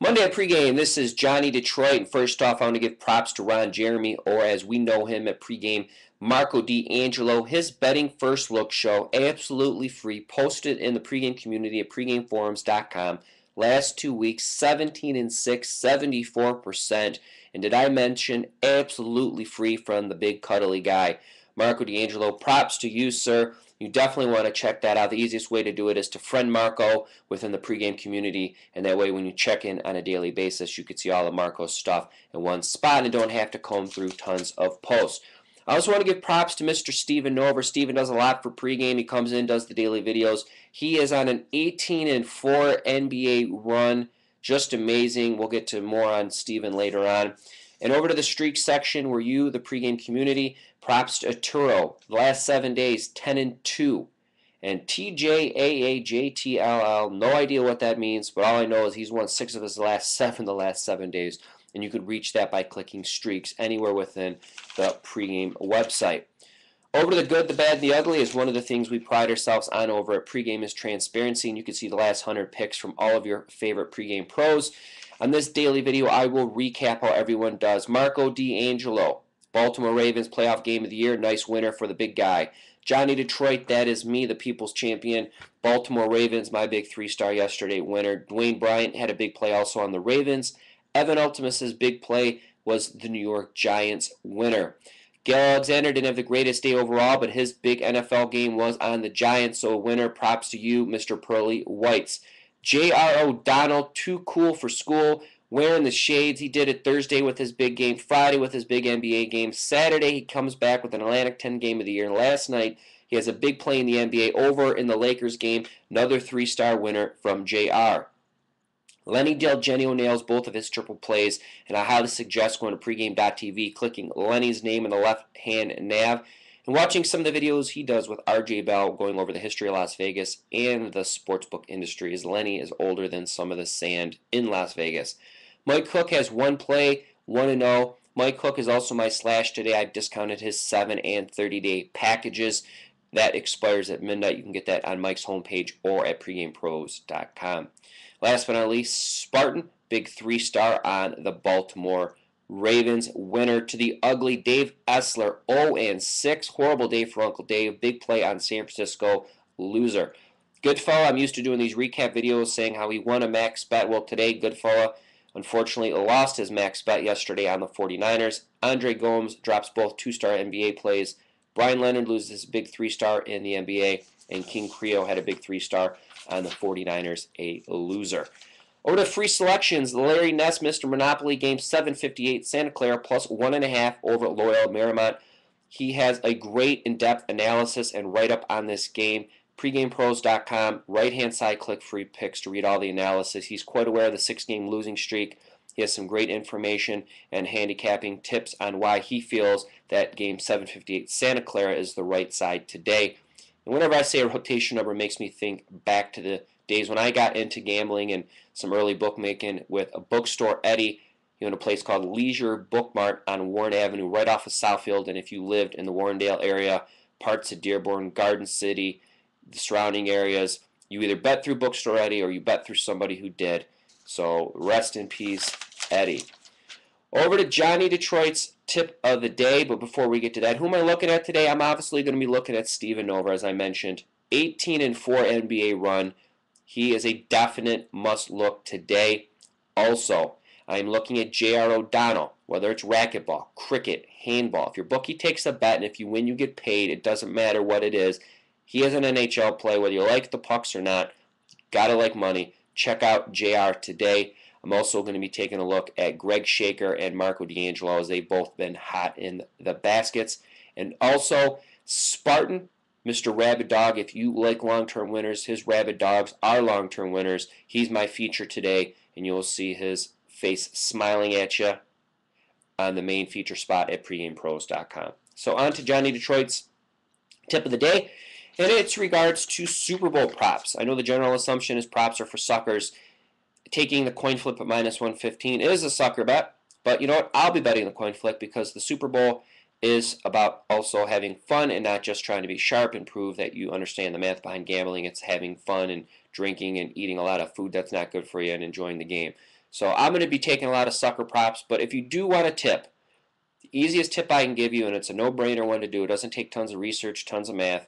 Monday at pregame, this is Johnny Detroit. And first off, I want to give props to Ron Jeremy, or as we know him at pregame, Marco D'Angelo. His betting first look show, absolutely free, posted in the pregame community at pregameforums.com. Last 2 weeks, 17-6, 74%. And did I mention absolutely free from the big cuddly guy, Marco D'Angelo? Props to you, sir. You definitely want to check that out. The easiest way to do it is to friend Marco within the pregame community, and that way when you check in on a daily basis, you can see all of Marco's stuff in one spot and don't have to comb through tons of posts. I also want to give props to Mr. Steven Nover. Steven does a lot for pregame. He comes in, does the daily videos. He is on an 18-4 NBA run. Just amazing. We'll get to more on Steven later on. And over to the streak section where you, the pregame community, props to Arturo. The last 7 days, 10-2. And TJAAJTLL, no idea what that means, but all I know is he's won 6 of his last 7 days. And you could reach that by clicking streaks anywhere within the pregame website. Over to the good, the bad, and the ugly is one of the things we pride ourselves on over at pregame is transparency, and you can see the last 100 picks from all of your favorite pregame pros. On this daily video, I will recap how everyone does. Marco D'Angelo, Baltimore Ravens playoff game of the year, nice winner for the big guy. Johnny Detroit, that is me, the people's champion. Baltimore Ravens, my big 3-star yesterday winner. Dwayne Bryant had a big play also on the Ravens. Evan Ultimus's big play was the New York Giants winner. Gale Alexander didn't have the greatest day overall, but his big NFL game was on the Giants, so a winner. Props to you, Mr. Pearly Whites. J.R. O'Donnell, too cool for school, wearing the shades. He did it Thursday with his big game, Friday with his big NBA game. Saturday he comes back with an Atlantic 10 game of the year. Last night he has a big play in the NBA over in the Lakers game. Another 3-star winner from J.R. Lenny Del Genio nails both of his triple plays, and I highly suggest going to pregame.tv, clicking Lenny's name in the left-hand nav, and watching some of the videos he does with RJ Bell going over the history of Las Vegas and the sportsbook industry, as Lenny is older than some of the sand in Las Vegas. Mike Cook has one play, 1-0. Mike Cook is also my slash today. I've discounted his 7 and 30-day packages. That expires at midnight. You can get that on Mike's homepage or at pregamepros.com. Last but not least, Spartan, big 3-star on the Baltimore Ravens. Winner to the ugly Dave Essler, 0-6. Horrible day for Uncle Dave. Big play on San Francisco. Loser. Goodfella, I'm used to doing these recap videos saying how he won a max bet. Well, today, Goodfella unfortunately lost his max bet yesterday on the 49ers. Andre Gomes drops both 2-star NBA plays. Brian Leonard loses his big 3-star in the NBA. And King Creo had a big 3-star on the 49ers, a loser. Over to free selections, Larry Ness, Mr. Monopoly, game 758, Santa Clara plus 1.5 over Loyola Marymount. He has a great in-depth analysis and write-up on this game. Pregamepros.com, right-hand side, click free picks to read all the analysis. He's quite aware of the 6-game losing streak. He has some great information and handicapping tips on why he feels that game 758 Santa Clara is the right side today. And whenever I say a rotation number, it makes me think back to the days when I got into gambling and some early bookmaking with a bookstore Eddie, in a place called Leisure Bookmart on Warren Avenue, right off of Southfield. And if you lived in the Warrendale area, parts of Dearborn, Garden City, the surrounding areas, you either bet through Bookstore Eddie or you bet through somebody who did. So rest in peace, Eddie. Over to Johnny Detroit's tip of the day, but before we get to that, who am I looking at today? I'm obviously going to be looking at Steven Nover, as I mentioned. 18-4 NBA run. He is a definite must-look today. Also, I'm looking at J.R. O'Donnell, whether it's racquetball, cricket, handball. If your bookie takes a bet and if you win, you get paid. It doesn't matter what it is. He is an NHL play, whether you like the pucks or not. Gotta like money. Check out JR today. I'm also going to be taking a look at Greg Shaker and Marco D'Angelo, as they've both been hot in the baskets. And also Spartan, Mr. Rabid Dog. If you like long-term winners, his Rabid Dogs are long-term winners. He's my feature today, and you'll see his face smiling at you on the main feature spot at pregamepros.com. So on to Johnny Detroit's tip of the day, and it's regards to Super Bowl props. I know the general assumption is props are for suckers. Taking the coin flip at minus 115 is a sucker bet, but you know what? I'll be betting the coin flip because the Super Bowl is about also having fun and not just trying to be sharp and prove that you understand the math behind gambling. It's having fun and drinking and eating a lot of food that's not good for you and enjoying the game. So I'm going to be taking a lot of sucker props, but if you do want a tip, the easiest tip I can give you, and it's a no-brainer one to do, it doesn't take tons of research, tons of math,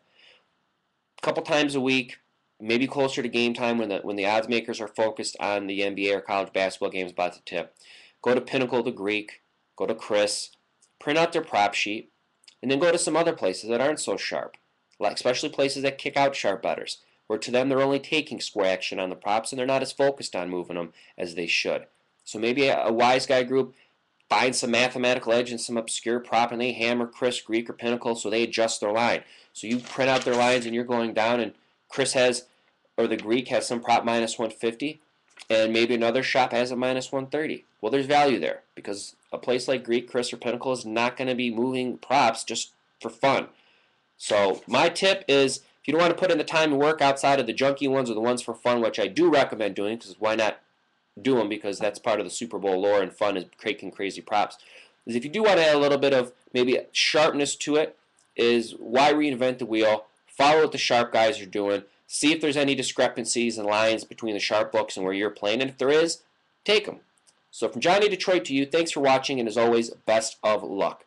a couple times a week, maybe closer to game time when the odds makers are focused on the NBA or college basketball games about to tip, go to Pinnacle, the Greek, go to Chris, print out their prop sheet, and then go to some other places that aren't so sharp, like especially places that kick out sharp bettors, where to them they're only taking square action on the props and they're not as focused on moving them as they should. So maybe a wise guy group finds some mathematical edge in some obscure prop and they hammer Chris, Greek, or Pinnacle so they adjust their line. So you print out their lines and you're going down and Chris has, or the Greek has some prop minus 150 and maybe another shop has a minus 130. Well, there's value there because a place like Greek, Chris, or Pinnacle is not going to be moving props just for fun. So my tip is if you don't want to put in the time and work outside of the junky ones or the ones for fun, which I do recommend doing because why not do them because that's part of the Super Bowl lore and fun is creating crazy props, is if you do want to add a little bit of maybe sharpness to it, is why reinvent the wheel? Follow what the sharp guys are doing. See if there's any discrepancies and lines between the sharp books and where you're playing, and if there is, take them. So from Johnny Detroit to you, thanks for watching, and as always, best of luck.